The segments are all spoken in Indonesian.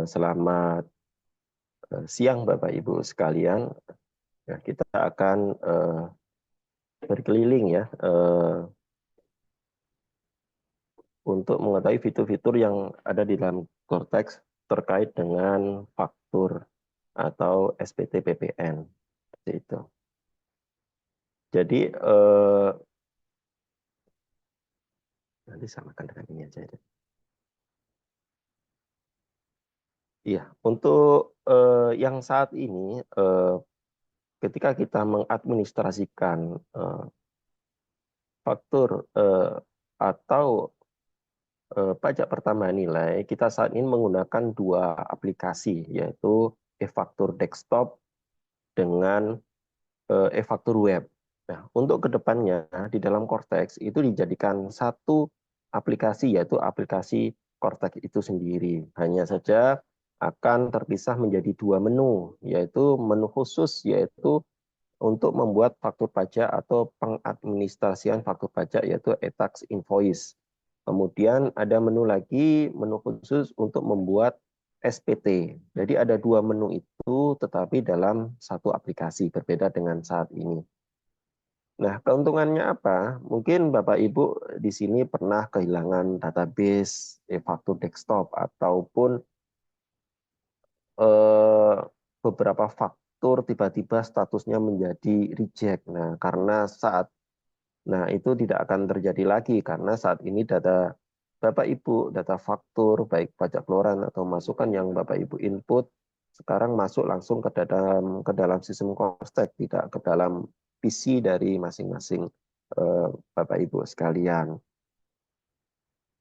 Selamat siang Bapak Ibu sekalian. Ya, kita akan berkeliling ya untuk mengetahui fitur-fitur yang ada di dalam Cortex terkait dengan faktur atau SPT PPN. Seperti itu. Jadi nanti samakan dengan ini aja. Iya, untuk yang saat ini ketika kita mengadministrasikan faktur atau pajak pertambahan nilai, kita saat ini menggunakan dua aplikasi, yaitu e-faktur desktop dengan e-faktur web. Nah, untuk kedepannya di dalam Cortex itu dijadikan satu aplikasi, yaitu aplikasi Cortex itu sendiri. Hanya saja akan terpisah menjadi dua menu, yaitu menu khusus, yaitu untuk membuat faktur pajak atau pengadministrasian faktur pajak, yaitu e-tax invoice. Kemudian ada menu lagi, menu khusus untuk membuat SPT. Jadi ada dua menu itu, tetapi dalam satu aplikasi, berbeda dengan saat ini. Nah, keuntungannya apa? Mungkin Bapak Ibu di sini pernah kehilangan database e-faktur desktop ataupun beberapa faktur tiba-tiba statusnya menjadi reject. Nah, itu tidak akan terjadi lagi karena saat ini data Bapak Ibu, data faktur, baik pajak keluaran atau masukan yang Bapak Ibu input, sekarang masuk langsung ke dalam sistem Cortex, tidak ke dalam PC dari masing-masing Bapak Ibu sekalian.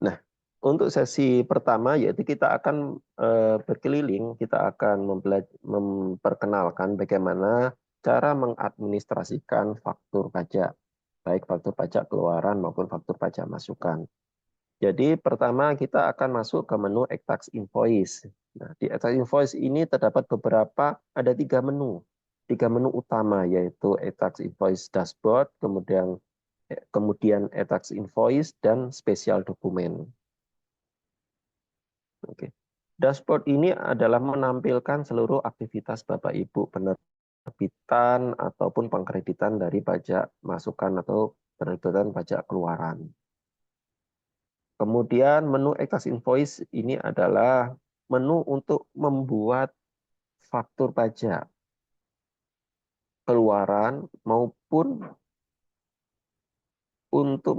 Nah, untuk sesi pertama yaitu kita akan berkeliling, kita akan memperkenalkan bagaimana cara mengadministrasikan faktur pajak, baik faktur pajak keluaran maupun faktur pajak masukan. Jadi pertama kita akan masuk ke menu e-tax invoice. Nah, di e-tax invoice ini terdapat ada tiga menu utama, yaitu e-tax invoice dashboard, kemudian e-tax invoice dan spesial dokumen. Oke. Dashboard ini adalah menampilkan seluruh aktivitas Bapak Ibu penerbitan ataupun pengkreditan dari pajak masukan atau penerbitan pajak keluaran. Kemudian menu e-tax invoice ini adalah menu untuk membuat faktur pajak keluaran maupun untuk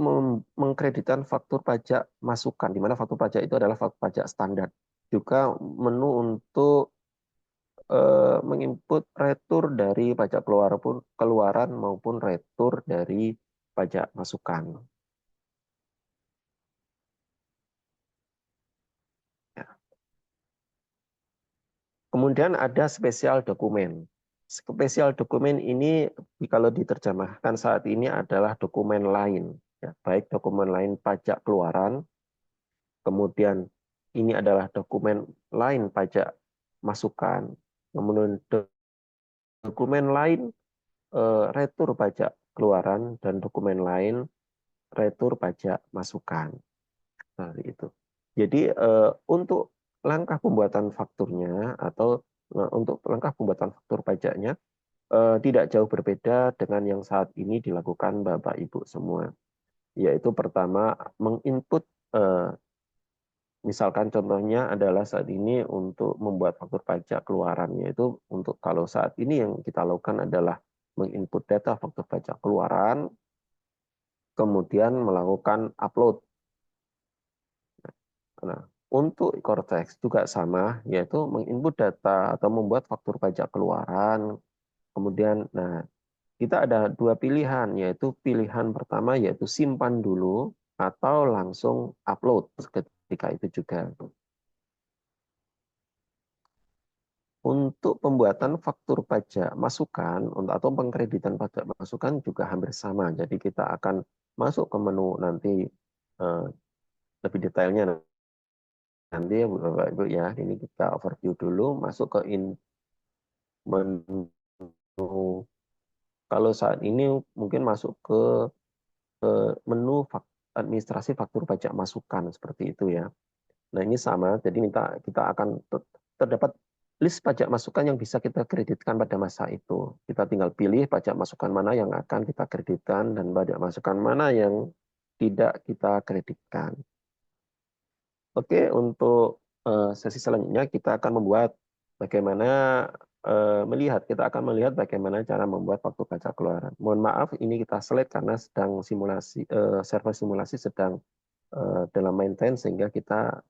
mengkreditkan faktur pajak masukan, di mana faktur pajak itu adalah faktur pajak standar. Juga menu untuk menginput retur dari pajak keluaran maupun retur dari pajak masukan. Ya. Kemudian ada spesial dokumen. Spesial dokumen ini kalau diterjemahkan saat ini adalah dokumen lain, ya, baik dokumen lain pajak keluaran, kemudian ini adalah dokumen lain pajak masukan, kemudian dokumen lain retur pajak keluaran dan dokumen lain retur pajak masukan. Seperti itu. Jadi untuk langkah pembuatan fakturnya atau untuk langkah pembuatan faktur pajaknya tidak jauh berbeda dengan yang saat ini dilakukan Bapak Ibu semua. Yaitu pertama menginput misalkan contohnya adalah saat ini untuk membuat faktur pajak keluaran, yaitu untuk kalau saat ini yang kita lakukan adalah menginput data faktur pajak keluaran, kemudian melakukan upload. Nah, untuk Cortex juga sama, yaitu menginput data atau membuat faktur pajak keluaran. Kemudian, kita ada dua pilihan, yaitu pilihan pertama yaitu simpan dulu atau langsung upload ketika itu juga. Untuk pembuatan faktur pajak masukan atau pengkreditan pajak masukan juga hampir sama. Jadi kita akan masuk ke menu nanti lebih detailnya nanti ya Bapak Ibu ya. Ini kita overview dulu, masuk ke menu. Kalau saat ini mungkin masuk ke menu administrasi faktur pajak masukan seperti itu ya. Nah ini sama, jadi kita akan terdapat list pajak masukan yang bisa kita kreditkan pada masa itu. Kita tinggal pilih pajak masukan mana yang akan kita kreditkan dan pajak masukan mana yang tidak kita kreditkan. Oke, untuk sesi selanjutnya kita akan membuat bagaimana kita akan melihat bagaimana cara membuat faktur pajak keluaran. Mohon maaf, ini kita slide karena sedang server simulasi sedang dalam maintenance sehingga kita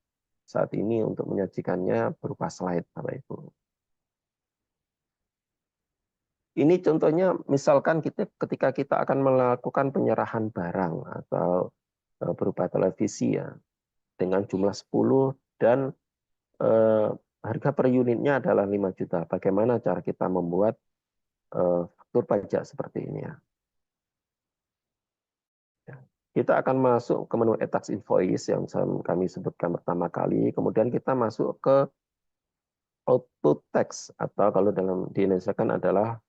saat ini untuk menyajikannya berupa slide, Bapak Ibu. Ini contohnya, misalkan ketika kita akan melakukan penyerahan barang atau berupa televisi ya, dengan jumlah 10 dan harga per unitnya adalah 5 juta. Bagaimana cara kita membuat faktur pajak seperti ini ya? Kita akan masuk ke menu e-tax invoice yang kami sebutkan pertama kali. Kemudian kita masuk ke auto tax atau kalau di Indonesia kan adalah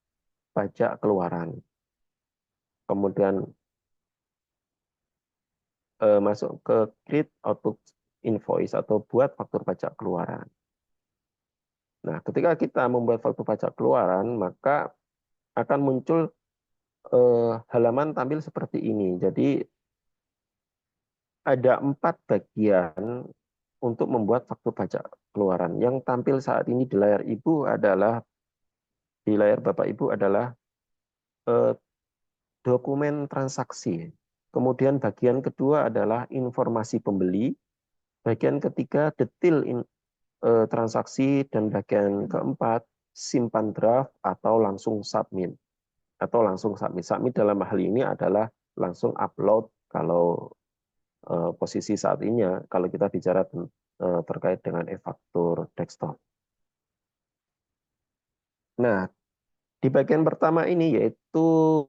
pajak keluaran. Kemudian masuk ke create auto invoice atau buat faktur pajak keluaran. Nah, ketika kita membuat faktur pajak keluaran, maka akan muncul halaman tampil seperti ini. Jadi ada 4 bagian untuk membuat faktur pajak keluaran. Yang tampil saat ini di layar Bapak Ibu adalah dokumen transaksi. Kemudian bagian kedua adalah informasi pembeli. Bagian ketiga detail transaksi, dan bagian keempat simpan draft atau langsung submit. Submit dalam hal ini adalah langsung upload kalau posisi saat ini ya, kalau kita bicara terkait dengan e-faktur desktop. Nah, di bagian pertama ini yaitu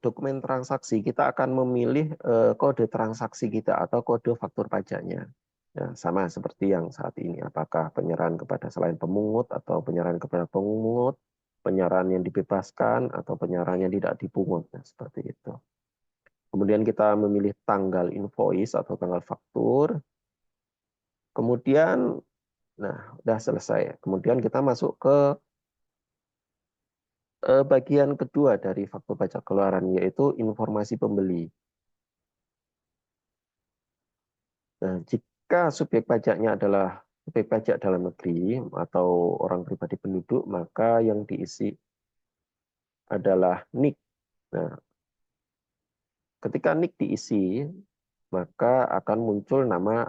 dokumen transaksi, kita akan memilih kode transaksi kita atau kode faktur pajaknya. Ya, sama seperti yang saat ini, apakah penyerahan kepada selain pemungut atau penyerahan kepada pemungut, penyerahan yang dibebaskan atau penyerahan yang tidak dipungut, nah, seperti itu. Kemudian kita memilih tanggal invoice atau tanggal faktur. Kemudian, nah, udah selesai. Kemudian kita masuk ke bagian kedua dari faktur pajak keluaran, yaitu informasi pembeli. Nah, jika subjek pajaknya adalah subjek pajak dalam negeri atau orang pribadi penduduk, maka yang diisi adalah NIK. Nah, ketika NIK diisi, maka akan muncul nama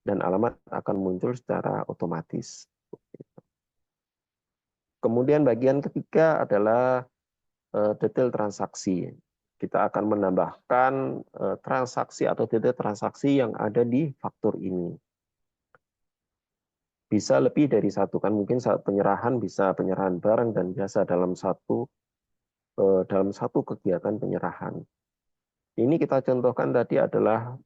dan alamat akan muncul secara otomatis. Kemudian bagian ketiga adalah detail transaksi. Kita akan menambahkan transaksi atau detail transaksi yang ada di faktur ini. Bisa lebih dari satu, kan mungkin saat penyerahan bisa penyerahan barang dan jasa dalam satu kegiatan penyerahan. Ini kita contohkan tadi adalah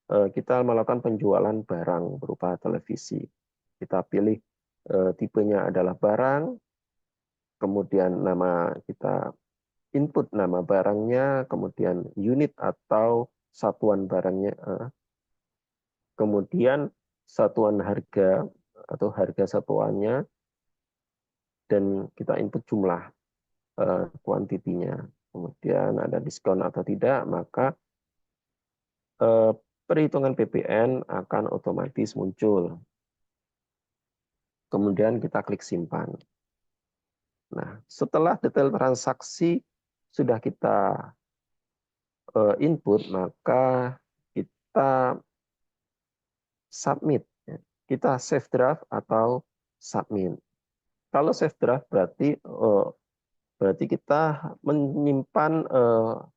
kita melakukan penjualan barang berupa televisi. Kita pilih tipenya adalah barang, kemudian kita input nama barangnya, kemudian unit atau satuan barangnya, kemudian satuan harga atau harga satuannya, dan kita input jumlah kuantitinya. Kemudian ada diskon atau tidak, maka perhitungan PPN akan otomatis muncul. Kemudian kita klik simpan. Nah, setelah detail transaksi sudah kita input, maka kita submit. Kita save draft atau submit. Kalau save draft berarti kita menyimpan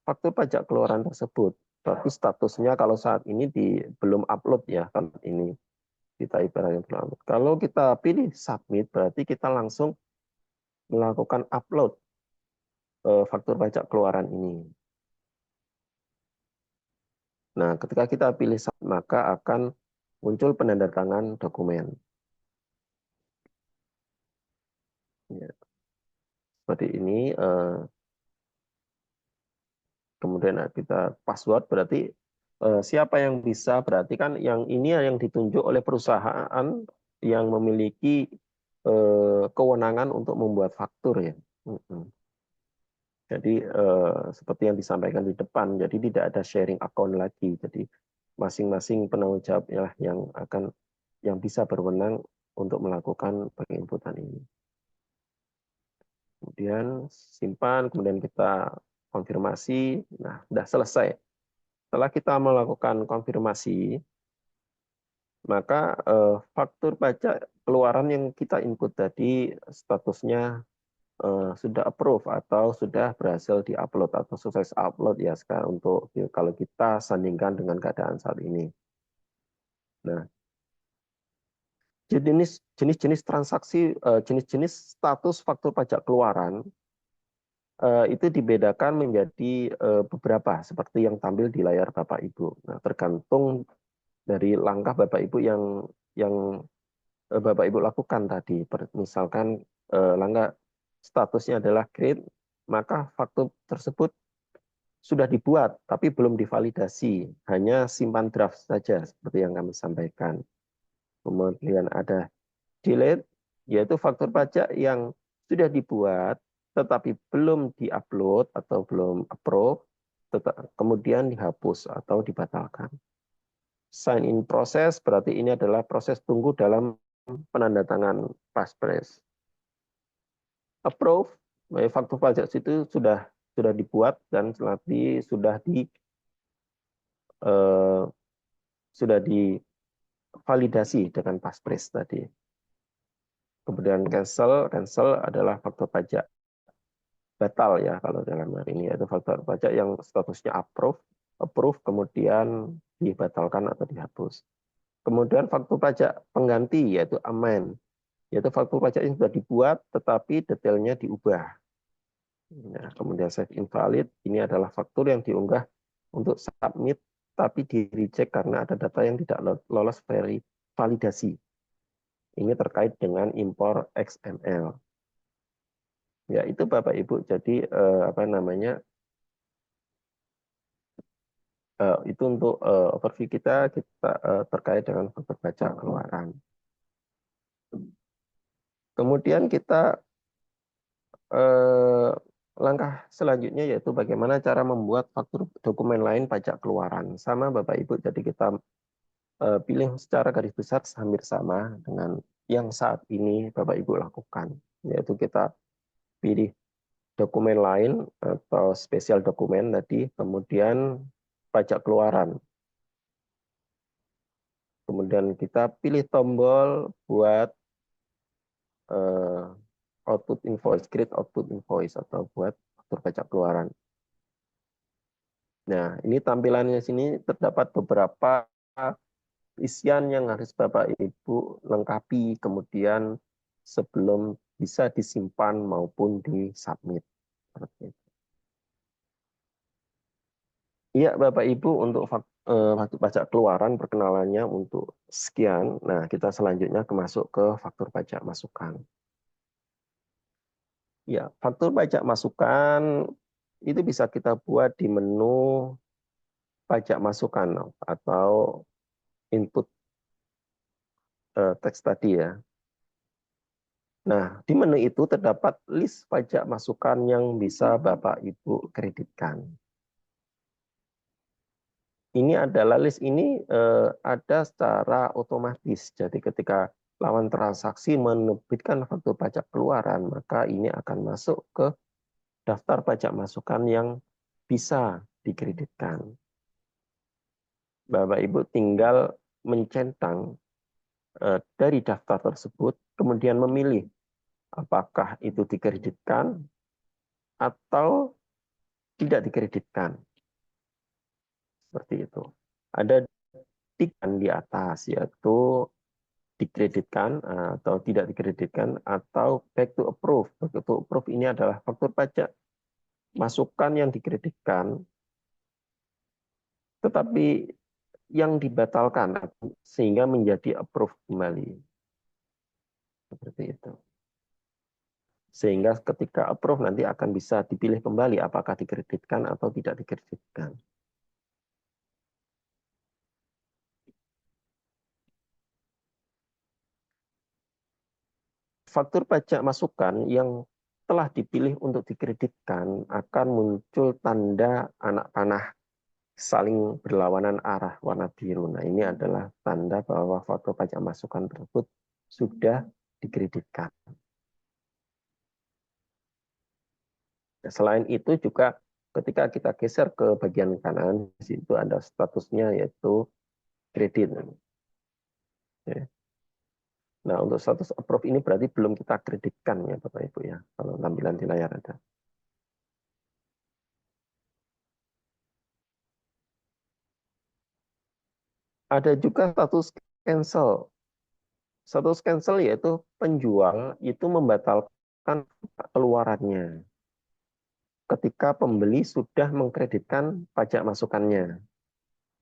faktur pajak keluaran tersebut. Tapi statusnya kalau saat ini belum upload ya, kalau ini kita ibaratnya belum upload. Kalau kita pilih submit, berarti kita langsung melakukan upload faktur pajak keluaran ini. Nah, ketika kita pilih submit, maka akan muncul penandatangan dokumen. Ya, seperti ini. Kemudian kita password, berarti siapa yang bisa, berarti kan yang ini yang ditunjuk oleh perusahaan yang memiliki kewenangan untuk membuat faktur ya. Jadi seperti yang disampaikan di depan, jadi tidak ada sharing account lagi. Jadi masing-masing penanggung jawab yang bisa berwenang untuk melakukan penginputan ini. Kemudian simpan, kemudian kita konfirmasi. Nah, sudah selesai. Setelah kita melakukan konfirmasi, maka faktur pajak keluaran yang kita input tadi statusnya sudah approve atau sudah berhasil diupload atau sukses upload ya sekarang untuk kalau kita sandingkan dengan keadaan saat ini. Nah, jenis-jenis transaksi, jenis-jenis status faktur pajak keluaran itu dibedakan menjadi beberapa seperti yang tampil di layar Bapak Ibu. Nah, tergantung dari langkah Bapak Ibu yang Bapak Ibu lakukan tadi. Misalkan langkah statusnya adalah create, maka faktur tersebut sudah dibuat tapi belum divalidasi, hanya simpan draft saja seperti yang kami sampaikan. Kemudian ada delete, yaitu faktur pajak yang sudah dibuat tetapi belum diupload atau belum approve, kemudian dihapus atau dibatalkan. Sign in proses berarti ini adalah proses tunggu dalam penandatangan paspres. Approve, faktur pajak itu sudah dibuat dan nanti sudah divalidasi dengan paspres tadi. Kemudian cancel adalah faktur pajak batal ya kalau dalam hal ini, yaitu faktur pajak yang statusnya approve kemudian dibatalkan atau dihapus. Kemudian faktur pajak pengganti yaitu amend, yaitu faktur pajak yang sudah dibuat tetapi detailnya diubah. Nah, kemudian save invalid, ini adalah faktur yang diunggah untuk submit tapi di reject karena ada data yang tidak lolos validasi. Ini terkait dengan impor XML. Ya, itu Bapak Ibu. Jadi apa namanya? Itu untuk overview kita terkait dengan faktur pajak keluaran. Kemudian kita langkah selanjutnya yaitu bagaimana cara membuat faktur dokumen lain pajak keluaran. Sama Bapak Ibu. Jadi kita pilih secara garis besar hampir sama dengan yang saat ini Bapak Ibu lakukan, yaitu kita pilih dokumen lain atau spesial dokumen tadi, kemudian pajak keluaran. Kemudian kita pilih tombol buat output invoice, create output invoice atau buat faktur pajak keluaran. Nah, ini tampilannya sini terdapat beberapa isian yang harus Bapak Ibu lengkapi kemudian sebelum bisa disimpan maupun disubmit. Iya, Bapak Ibu, untuk faktur pajak keluaran perkenalannya untuk sekian. Nah, kita selanjutnya masuk ke faktur pajak masukan. Ya, faktur pajak masukan itu bisa kita buat di menu pajak masukan atau input teks tadi ya. Nah, di menu itu terdapat list pajak masukan yang bisa Bapak Ibu kreditkan. Ini adalah list ini ada secara otomatis. Jadi ketika lawan transaksi menerbitkan faktur pajak keluaran, maka ini akan masuk ke daftar pajak masukan yang bisa dikreditkan. Bapak Ibu tinggal mencentang dari daftar tersebut, kemudian memilih apakah itu dikreditkan atau tidak dikreditkan. Seperti itu. Ada tikan di atas, yaitu dikreditkan atau tidak dikreditkan atau back to approve. Back to approve ini adalah faktur pajak masukan yang dikreditkan tetapi yang dibatalkan sehingga menjadi approve kembali. Seperti itu. Sehingga ketika approve nanti akan bisa dipilih kembali apakah dikreditkan atau tidak dikreditkan. faktur pajak masukan yang telah dipilih untuk dikreditkan akan muncul tanda anak panah saling berlawanan arah warna biru. Nah, ini adalah tanda bahwa faktur pajak masukan tersebut sudah dikreditkan. Selain itu juga ketika kita geser ke bagian kanan, di situ ada statusnya yaitu kredit. Nah, untuk status approve ini berarti belum kita kreditkan ya Bapak Ibu ya, kalau tampilan di layar ada. Ada juga status cancel. Status cancel yaitu penjual itu membatalkan keluarannya ketika pembeli sudah mengkreditkan pajak masukannya.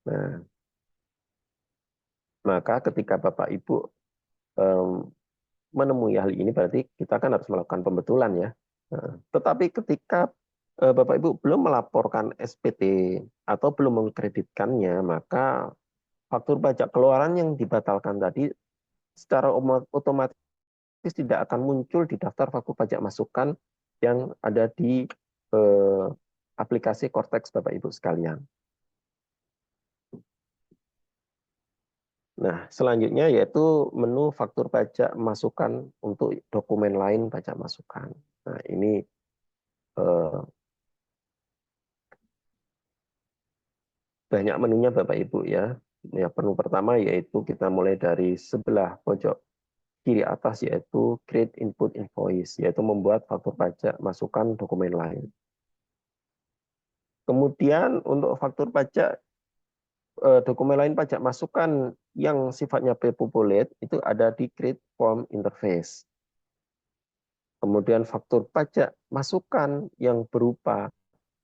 Nah, maka ketika Bapak Ibu menemui hal ini berarti kita kan harus melakukan pembetulan ya. Nah, tetapi ketika Bapak Ibu belum melaporkan SPT atau belum mengkreditkannya, maka faktur pajak keluaran yang dibatalkan tadi secara otomatis tidak akan muncul di daftar faktur pajak masukan yang ada di aplikasi Cortex Bapak Ibu sekalian. Nah, selanjutnya yaitu menu faktur pajak masukan untuk dokumen lain pajak masukan. Nah, ini banyak menunya Bapak Ibu ya. Yang menu pertama yaitu kita mulai dari sebelah pojok kiri atas yaitu create input invoice, yaitu membuat faktur pajak masukan dokumen lain. Kemudian untuk faktur pajak dokumen lain pajak masukan yang sifatnya pre-populate itu ada di create form interface. Kemudian faktur pajak masukan yang berupa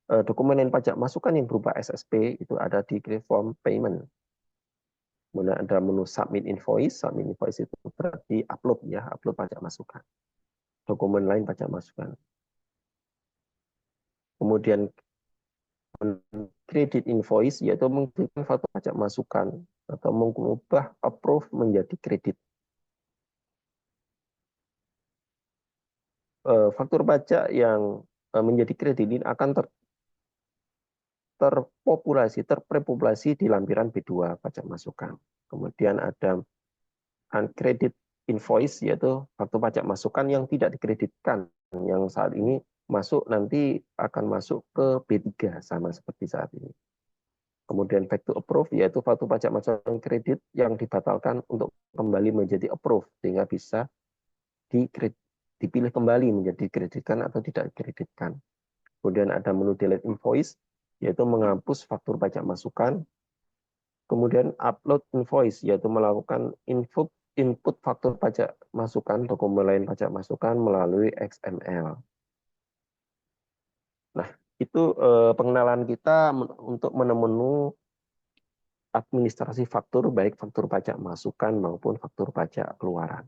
dokumen lain pajak masukan yang berupa SSP itu ada di create form payment. Kemudian ada menu submit invoice. Submit invoice itu berarti upload ya, upload pajak masukan. Dokumen lain pajak masukan. Kemudian kredit invoice yaitu mengirimkan faktur pajak masukan atau mengubah approve menjadi kredit. Faktur pajak yang menjadi kredit ini akan terpopulasi di lampiran B2 pajak masukan. Kemudian ada uncredit invoice yaitu faktur pajak masukan yang tidak dikreditkan yang saat ini masuk nanti akan masuk ke B3 sama seperti saat ini. Kemudian back to approve yaitu faktur pajak masukan kredit yang dibatalkan untuk kembali menjadi approve sehingga bisa dipilih kembali menjadi dikreditkan atau tidak dikreditkan. Kemudian ada menu delete invoice yaitu menghapus faktur pajak masukan. Kemudian upload invoice yaitu melakukan input faktur pajak masukan dokumen lain pajak masukan melalui XML. Nah, itu pengenalan kita untuk menu administrasi faktur, baik faktur pajak masukan maupun faktur pajak keluaran.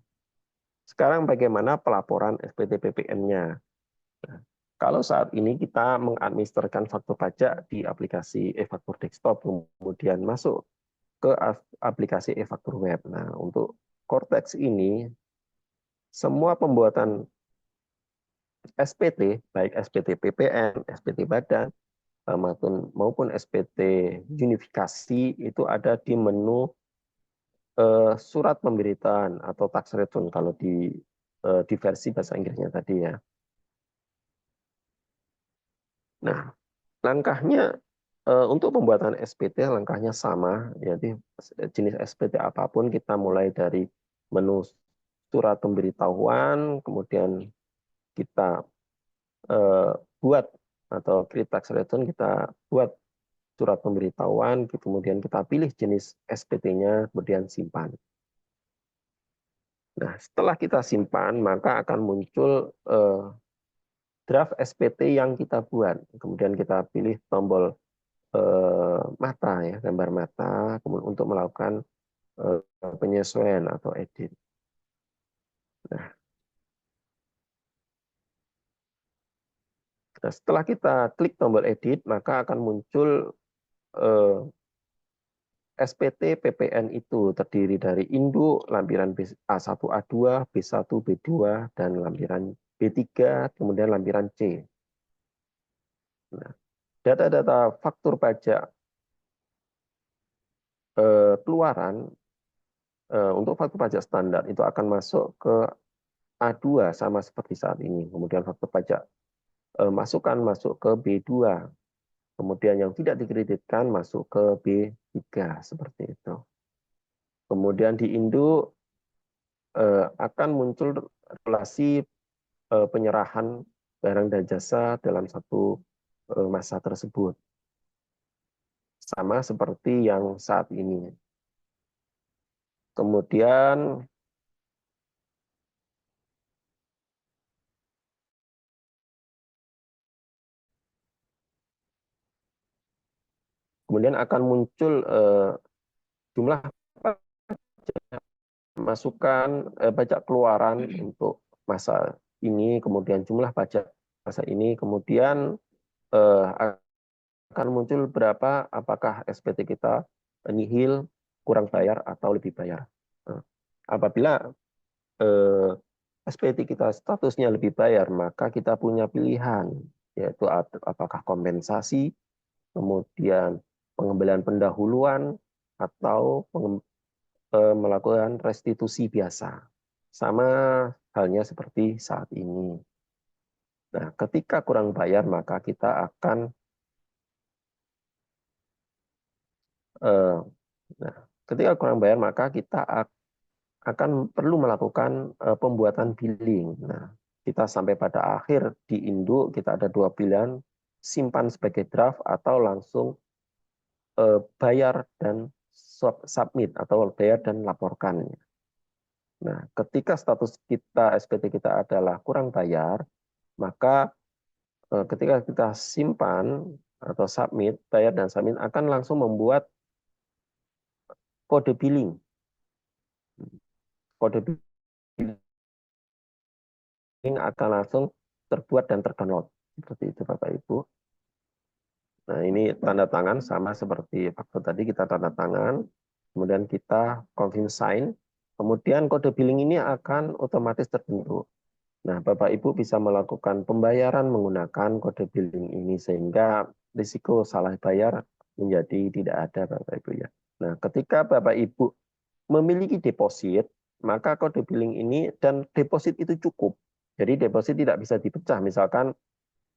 Sekarang bagaimana pelaporan SPT PPN-nya? Nah, kalau saat ini kita mengadministrasikan faktur pajak di aplikasi e-faktur desktop, kemudian masuk ke aplikasi e-faktur web. Nah, untuk Cortex ini, semua pembuatan SPT, baik SPT PPN, SPT badan, maupun SPT unifikasi, itu ada di menu surat pemberitaan atau tax return kalau di versi bahasa Inggrisnya tadi ya. Nah, langkahnya untuk pembuatan SPT langkahnya sama, jadi jenis SPT apapun kita mulai dari menu surat pemberitahuan, kemudian kita buat atau create tax return kita buat surat pemberitahuan, kemudian kita pilih jenis SPT-nya, kemudian simpan. Nah, setelah kita simpan, maka akan muncul draft SPT yang kita buat. Kemudian kita pilih tombol mata, ya, gambar mata, kemudian untuk melakukan penyesuaian atau edit. Nah, setelah kita klik tombol edit, maka akan muncul SPT PPN itu terdiri dari induk, lampiran A1, A2, B1, B2, dan lampiran B3, kemudian lampiran C. Nah, data-data faktur pajak keluaran untuk faktur pajak standar itu akan masuk ke A2 sama seperti saat ini. Kemudian faktur pajak masukan masuk ke B2. Kemudian yang tidak dikreditkan masuk ke B3 seperti itu. Kemudian di induk akan muncul relasi penyerahan barang dan jasa dalam satu masa tersebut. Sama seperti yang saat ini. Kemudian akan muncul jumlah masukan pajak keluaran untuk masa ini, kemudian jumlah pajak masa ini, kemudian akan muncul berapa, apakah SPT kita nihil, kurang bayar, atau lebih bayar. Apabila SPT kita statusnya lebih bayar, maka kita punya pilihan, yaitu apakah kompensasi, kemudian pengembalian pendahuluan, atau melakukan restitusi biasa. Sama halnya seperti saat ini. Nah, ketika kurang bayar, maka kita akan ketika kurang bayar, maka kita akan perlu melakukan pembuatan billing. Nah, kita sampai pada akhir di induk, kita ada dua pilihan, simpan sebagai draft atau langsung bayar dan submit atau bayar dan laporkan. Nah, ketika status kita SPT kita adalah kurang bayar, maka ketika kita simpan atau submit, bayar dan submit akan langsung membuat kode billing. Kode billing akan langsung terbuat dan terdownload. Seperti itu Bapak Ibu. Nah, ini tanda tangan sama seperti faktur tadi, kita tanda tangan, kemudian kita confirm sign, kemudian kode billing ini akan otomatis terbentuk. Nah, Bapak Ibu bisa melakukan pembayaran menggunakan kode billing ini sehingga risiko salah bayar menjadi tidak ada Bapak Ibu ya. Nah, ketika Bapak Ibu memiliki deposit, maka kode billing ini dan deposit itu cukup. Jadi deposit tidak bisa dipecah. Misalkan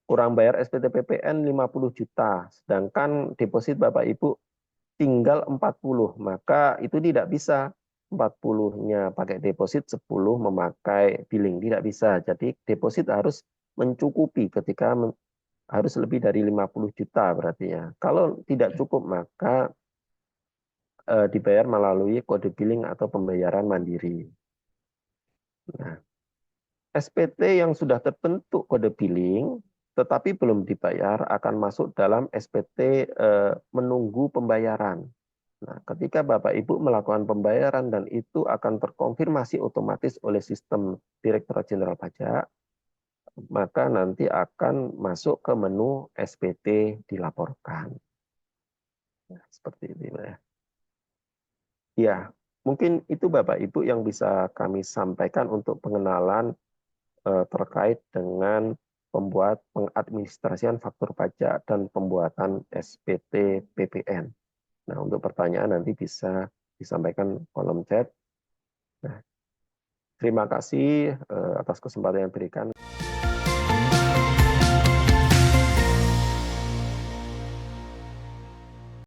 kurang bayar SPT PPN 50 juta, sedangkan deposit Bapak Ibu tinggal 40, maka itu tidak bisa 40-nya pakai deposit, 10 memakai billing, tidak bisa. Jadi deposit harus mencukupi ketika harus lebih dari 50 juta berarti ya. Kalau tidak cukup maka dibayar melalui kode billing atau pembayaran mandiri. Nah, SPT yang sudah terbentuk kode billing tetapi belum dibayar akan masuk dalam SPT menunggu pembayaran. Nah, ketika Bapak Ibu melakukan pembayaran dan itu akan terkonfirmasi otomatis oleh sistem Direktorat Jenderal Pajak, maka nanti akan masuk ke menu SPT dilaporkan. Nah, seperti ini ya. Ya, mungkin itu Bapak Ibu yang bisa kami sampaikan untuk pengenalan terkait dengan pengadministrasian faktur pajak dan pembuatan SPT PPN. Nah, untuk pertanyaan nanti bisa disampaikan kolom chat. Nah, terima kasih atas kesempatan yang diberikan.